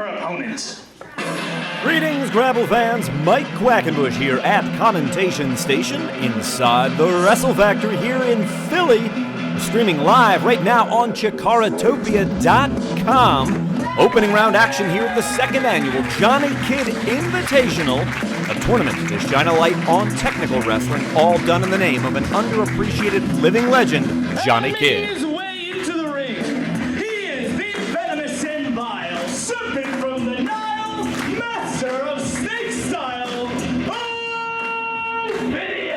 her opponent. Greetings, Gravel fans. Mike Quackenbush here at Commentation Station inside the Wrestle Factory here in Philly. Streaming live right now on CHIKARAtopia.com. Opening round action here at the second annual Johnny Kidd Invitational, a tournament to shine a light on technical wrestling, all done in the name of an underappreciated living legend, Johnny Kidd. His way into the ring. He is the venomous and vile serpent from the Nile, master of snake style, Ophidian.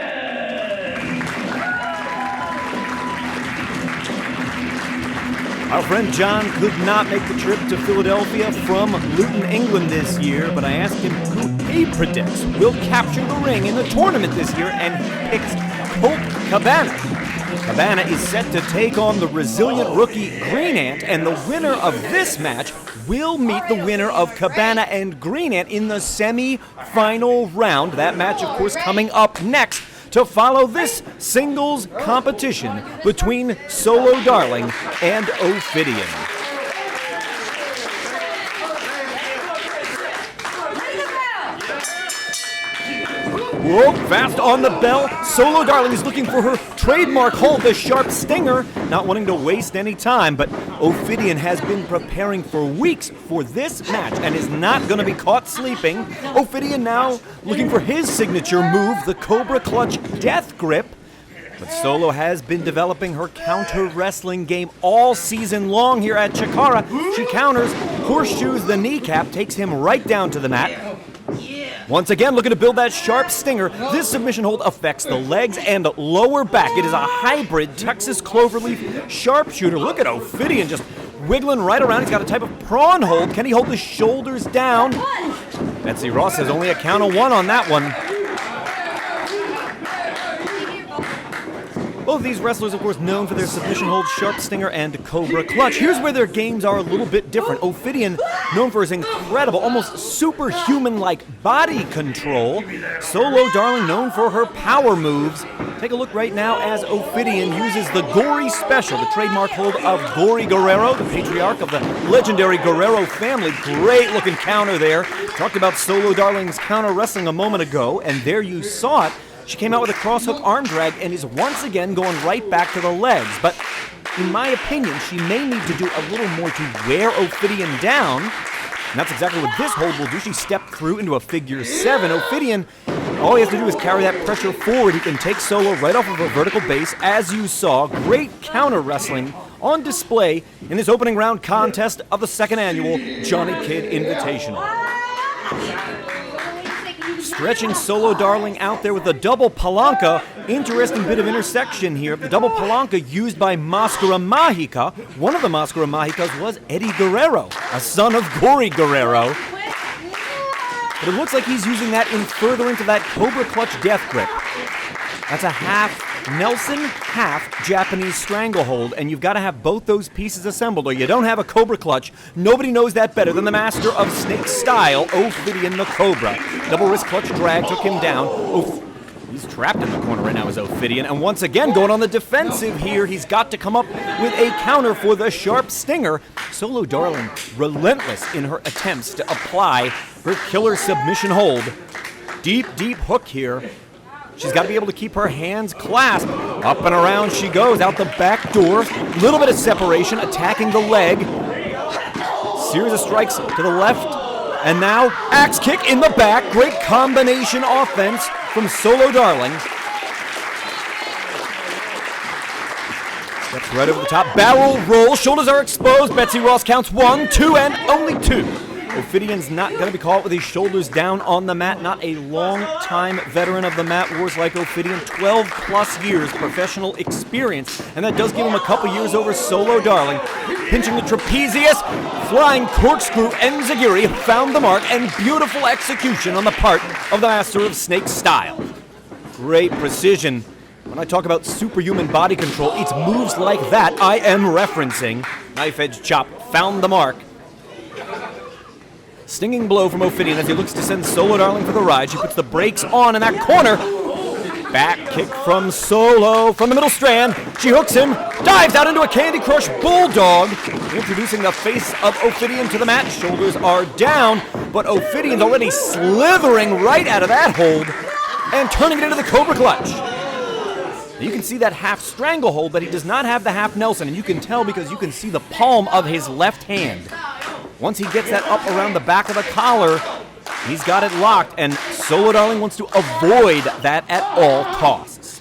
Our friend John could not make the trip to Philadelphia from Luton, England this year, but I asked him who he predicts will capture the ring in the tournament this year, and he picks Colt Cabana. Cabana is set to take on the resilient rookie Green Ant, and the winner of this match will meet the winner of Cabana and Green Ant in the semi-final round. That match, of course, coming up next to follow this singles competition between Solo Darling and Ophidian. Whoa, fast on the bell. Solo Darling is looking for her trademark hold, the sharp stinger, not wanting to waste any time, but Ophidian has been preparing for weeks for this match and is not going to be caught sleeping. Ophidian now looking for his signature move, the Cobra Clutch Death Grip. But Solo has been developing her counter wrestling game all season long here at CHIKARA. She counters, horseshoes the kneecap, takes him right down to the mat. Once again, looking to build that sharp stinger. This submission hold affects the legs and lower back. It is a hybrid Texas cloverleaf sharpshooter. Look at Ophidian just wiggling right around. He's got a type of prawn hold. Can he hold the shoulders down? Betsy Ross says only a count of one on that one. Both of these wrestlers, of course, known for their submission hold, sharp stinger, and Cobra Clutch. Here's where their games are a little bit different. Ophidian, known for his incredible, almost superhuman-like body control. Solo Darling, known for her power moves. Take a look right now as Ophidian uses the Gory Special, the trademark hold of Gory Guerrero, the patriarch of the legendary Guerrero family. Great-looking counter there. Talked about Solo Darling's counter wrestling a moment ago, and there you saw it. She came out with a cross-hook arm drag and is once again going right back to the legs. But in my opinion, she may need to do a little more to wear Ophidian down. And that's exactly what this hold will do. She stepped through into a figure 7. Ophidian, all he has to do is carry that pressure forward. He can take Solo right off of a vertical base, as you saw. Great counter wrestling on display in this opening round contest of the second annual Johnny Kidd Invitational. Stretching Solo Darling out there with a double palanca. Interesting bit of intersection here. The double palanca used by Mascara Magica. One of the Mascara Magicas was Eddie Guerrero, a son of Gory Guerrero. But it looks like he's using that in furtherance of that Cobra Clutch Death Grip. That's a half Nelson, half Japanese stranglehold, and you've got to have both those pieces assembled, or you don't have a Cobra Clutch. Nobody knows that better than the master of snake style, Ophidian the Cobra. Double wrist clutch drag took him down. He's trapped in the corner right now as Ophidian, and once again going on the defensive here. He's got to come up with a counter for the sharp stinger. Solo Darling relentless in her attempts to apply her killer submission hold. Deep, deep hook here. She's got to be able to keep her hands clasped. Up and around she goes, out the back door. Little bit of separation, attacking the leg. Series of strikes to the left. And now, axe kick in the back. Great combination offense from Solo Darling. Steps right over the top. Barrel roll. Shoulders are exposed. Betsy Ross counts 1, 2, and only 2. Ophidian's not going to be caught with his shoulders down on the mat. Not a long-time veteran of the mat wars like Ophidian. 12-plus years professional experience. And that does give him a couple years over Solo Darling. Pinching the trapezius, flying corkscrew enziguri, found the mark, and beautiful execution on the part of the master of snake style. Great precision. When I talk about superhuman body control, it's moves like that I am referencing. Knife edge chop, found the mark. Stinging blow from Ophidian as he looks to send Solo Darling for the ride. She puts the brakes on in that corner. Back kick from Solo from the middle strand. She hooks him, dives out into a Candy Crush Bulldog, introducing the face of Ophidian to the mat. Shoulders are down, but Ophidian's already slithering right out of that hold and turning it into the Cobra Clutch. You can see that half stranglehold, but he does not have the half Nelson, and you can tell because you can see the palm of his left hand. Once he gets that up around the back of the collar, he's got it locked, and Solo Darling wants to avoid that at all costs.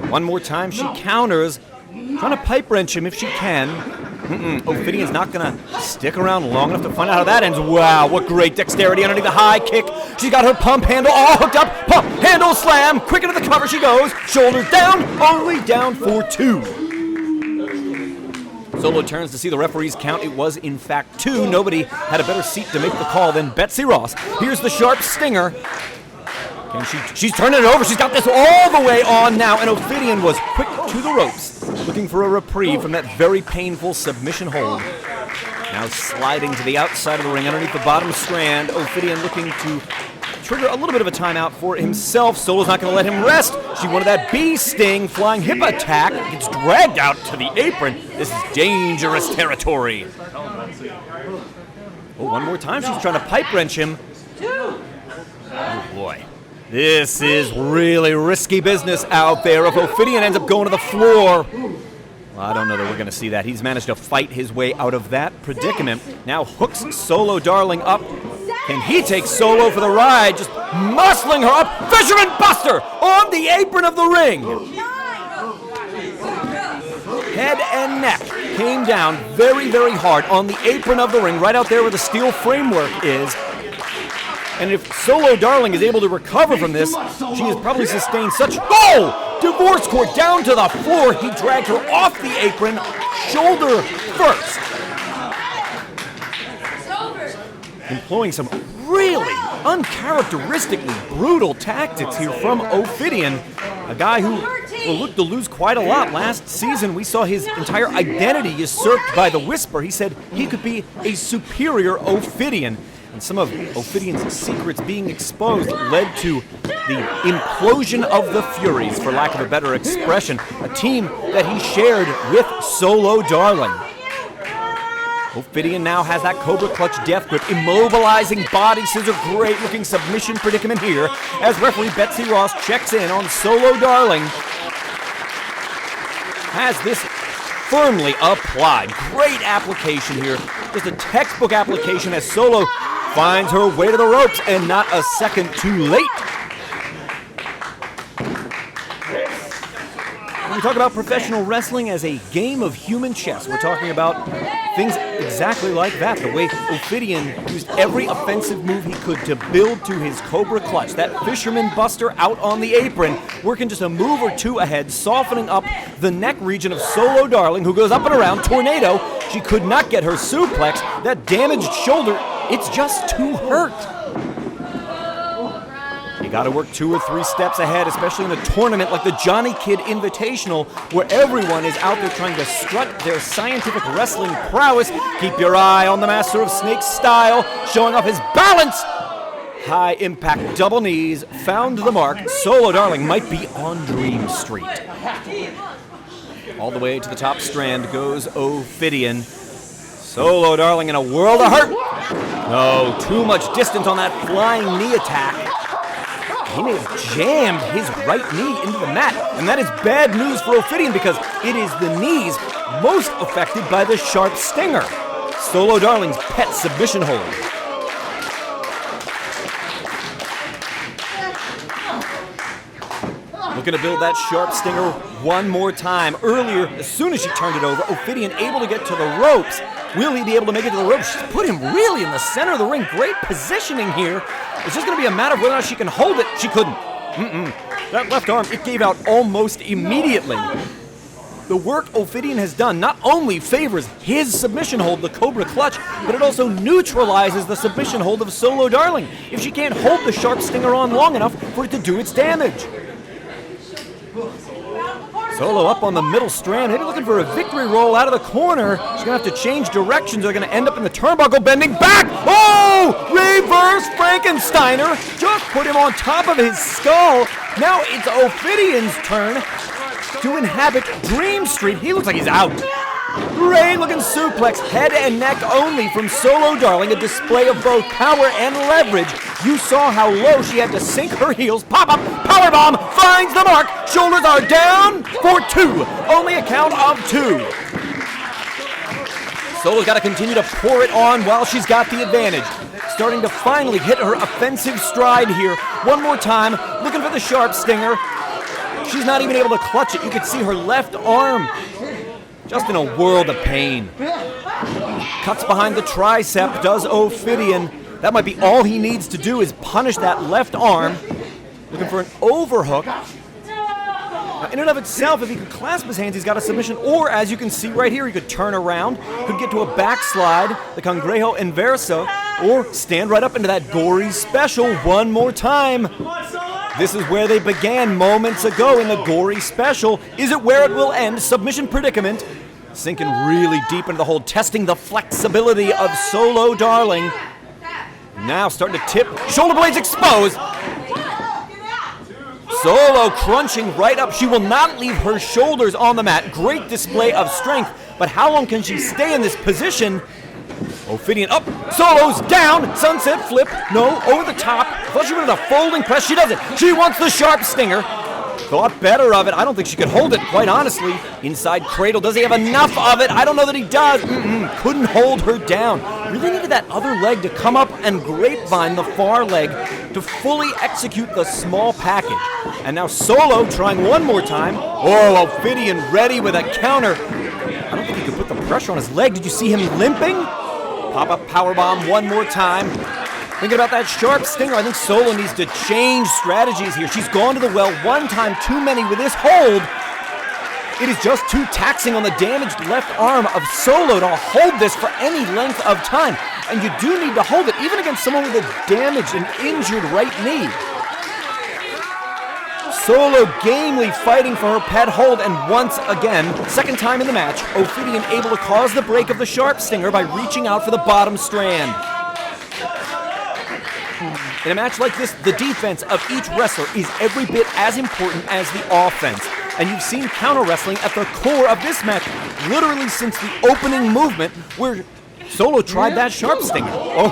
One more time, she counters, trying to pipe wrench him if she can. Ophidian's not going to stick around long enough to find out how that ends. Wow, what great dexterity underneath the high kick. She's got her pump handle all hooked up. Pump, handle, slam. Quick into the cover she goes. Shoulders down, only down for 2. Solo turns to see the referee's count. It was, in fact, 2. Nobody had a better seat to make the call than Betsy Ross. Here's the sharp stinger. She's turning it over. She's got this all the way on now, and Ophidian was quick to the ropes, looking for a reprieve from that very painful submission hold. Now sliding to the outside of the ring underneath the bottom strand. Ophidian looking to trigger a little bit of a timeout for himself. Solo's not going to let him rest. She wanted that bee sting, flying hip attack. Gets dragged out to the apron. This is dangerous territory. Oh, one more time. She's trying to pipe wrench him. Oh, boy. This is really risky business out there. If Ophidian ends up going to the floor, well, I don't know that we're going to see that. He's managed to fight his way out of that predicament. Now hooks Solo Darling up. Can he take Solo for the ride? Just muscling her up. Fisherman Buster on the apron of the ring. Head and neck came down very, very hard on the apron of the ring, right out there where the steel framework is. And if Solo Darling is able to recover from this, she has probably sustained such... Oh! Divorce cord down to the floor. He dragged her off the apron, shoulder first. Employing some really uncharacteristically brutal tactics here from Ophidian, a guy who looked to lose quite a lot. Last season, we saw his entire identity usurped by the Whisper. He said he could be a superior Ophidian. And some of Ophidian's secrets being exposed led to the implosion of the Furies, for lack of a better expression, a team that he shared with Solo Darling. Ophidian now has that Cobra Clutch death grip, immobilizing body scissor, great looking submission predicament here as referee Betsy Ross checks in on Solo Darling. Has this firmly applied. Great application here. Just a textbook application as Solo finds her way to the ropes, and not a second too late. When we talk about professional wrestling as a game of human chess, we're talking about things exactly like that. The way Ophidian used every offensive move he could to build to his Cobra Clutch. That Fisherman Buster out on the apron, working just a move or two ahead, softening up the neck region of Solo Darling, who goes up and around. Tornado. She could not get her suplex. That damaged shoulder, it's just too hurt. You gotta work 2 or 3 steps ahead, especially in a tournament like the Johnny Kidd Invitational, where everyone is out there trying to strut their scientific wrestling prowess. Keep your eye on the Master of Snakes style, showing off his balance. High impact double knees, found the mark. Solo Darling might be on Dream Street. All the way to the top strand goes Ophidian. Solo Darling in a world of hurt. No, too much distance on that flying knee attack. He may have jammed his right knee into the mat, and that is bad news for Ophidian because it is the knees most affected by the sharp stinger. Solo Darling's pet submission hold. Looking to build that sharp stinger one more time. Earlier, as soon as she turned it over, Ophidian able to get to the ropes. Will he be able to make it to the ropes? She's put him really in the center of the ring. Great positioning here. It's just going to be a matter of whether or not she can hold it. She couldn't. That left arm, it gave out almost immediately. The work Ophidian has done not only favors his submission hold, the Cobra Clutch, but it also neutralizes the submission hold of Solo Darling if she can't hold the sharp stinger on long enough for it to do its damage. Solo up on the middle strand, maybe looking for a victory roll out of the corner. She's going to have to change directions. They're going to end up in the turnbuckle, bending back. Oh! Reverse Frankensteiner. Just put him on top of his skull. Now it's Ophidian's turn to inhabit Dream Street. He looks like he's out. Great looking suplex, head and neck only from Solo Darling, a display of both power and leverage. You saw how low she had to sink her heels. Pop up, powerbomb, finds the mark. Shoulders are down for 2. Only a count of 2. Solo's got to continue to pour it on while she's got the advantage. Starting to finally hit her offensive stride here. One more time, looking for the sharp stinger. She's not even able to clutch it. You can see her left arm just in a world of pain. Cuts behind the tricep, does Ophidian. That might be all he needs to do is punish that left arm. Looking for an overhook. Now, in and of itself, if he could clasp his hands, he's got a submission. Or, as you can see right here, he could turn around, could get to a backslide, the Cangrejo Inverso, or stand right up into that gory special one more time. This is where they began moments ago in the gory special. Is it where it will end? Submission predicament. Sinking really deep into the hold, testing the flexibility of Solo Darling. Now starting to tip, shoulder blades exposed. Solo crunching right up. She will not leave her shoulders on the mat. Great display of strength, but how long can she stay in this position? Ophidian up, Solo's down, sunset flip, no, over the top. Thought she wanted a folding press, she doesn't. She wants the sharp stinger. Thought better of it. I don't think she could hold it, quite honestly. Inside cradle, does he have enough of it? I don't know that he does. Couldn't hold her down. Really needed that other leg to come up and grapevine the far leg to fully execute the small package. And now Solo trying one more time. Oh, Ophidian ready with a counter. I don't think he could put the pressure on his leg. Did you see him limping? Pop-up powerbomb one more time. Thinking about that sharp stinger, I think Solo needs to change strategies here. She's gone to the well one time too many with this hold. It is just too taxing on the damaged left arm of Solo to hold this for any length of time. And you do need to hold it, even against someone with a damaged and injured right knee. Solo gamely fighting for her pet hold, and once again, second time in the match, Ophidian able to cause the break of the sharp stinger by reaching out for the bottom strand. In a match like this, the defense of each wrestler is every bit as important as the offense. And you've seen counter wrestling at the core of this match, literally since the opening movement where Solo tried that sharp stinger. Oh,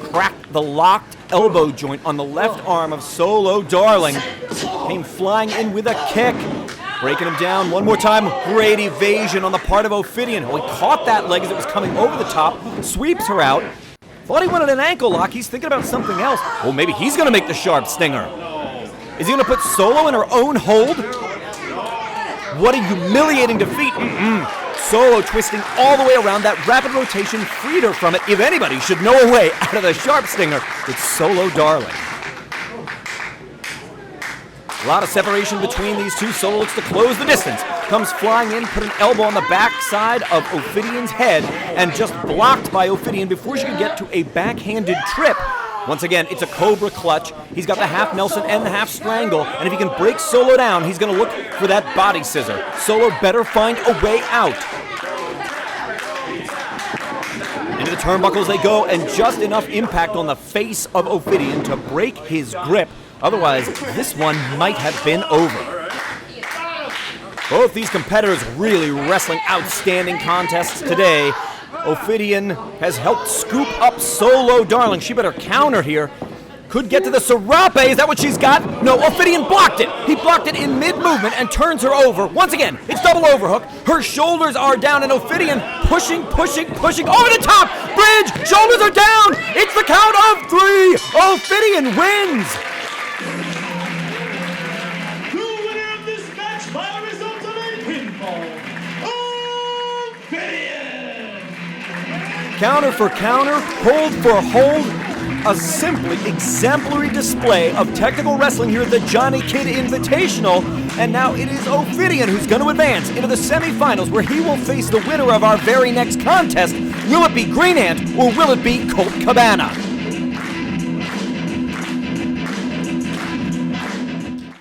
cracked the locked elbow joint on the left arm of Solo Darling. Came flying in with a kick. Breaking him down one more time. Great evasion on the part of Ophidian. Oh, he caught that leg as it was coming over the top. Sweeps her out. Thought he wanted an ankle lock. He's thinking about something else. Oh, maybe he's going to make the sharp stinger. Is he going to put Solo in her own hold? What a humiliating defeat. Solo twisting all the way around. That rapid rotation freed her from it. If anybody should know a way out of the sharp stinger, it's Solo Darling. A lot of separation between these two. Solo looks to close the distance. Comes flying in, put an elbow on the backside of Ophidian's head, and just blocked by Ophidian before she could get to a backhanded trip. Once again, it's a Cobra clutch. He's got the half Nelson and the half strangle, and if he can break Solo down, he's going to look for that body scissor. Solo better find a way out. Into the turnbuckles they go, and just enough impact on the face of Ophidian to break his grip. Otherwise, this one might have been over. Both these competitors really wrestling outstanding contests today. Ophidian has helped scoop up Solo Darling. She better counter here. Could get to the Serape. Is that what she's got? No, Ophidian blocked it. He blocked it in mid-movement and turns her over. Once again, it's double overhook. Her shoulders are down, and Ophidian pushing over the top. Bridge, shoulders are down. It's the count of 3. Ophidian wins. The winner of this match by a result of a pinfall, Ophidian. Counter for counter, hold for hold. A simply exemplary display of technical wrestling here at the Johnny Kidd Invitational. And now it is Ophidian who's going to advance into the semifinals, where he will face the winner of our very next contest. Will it be Green Ant or will it be Colt Cabana?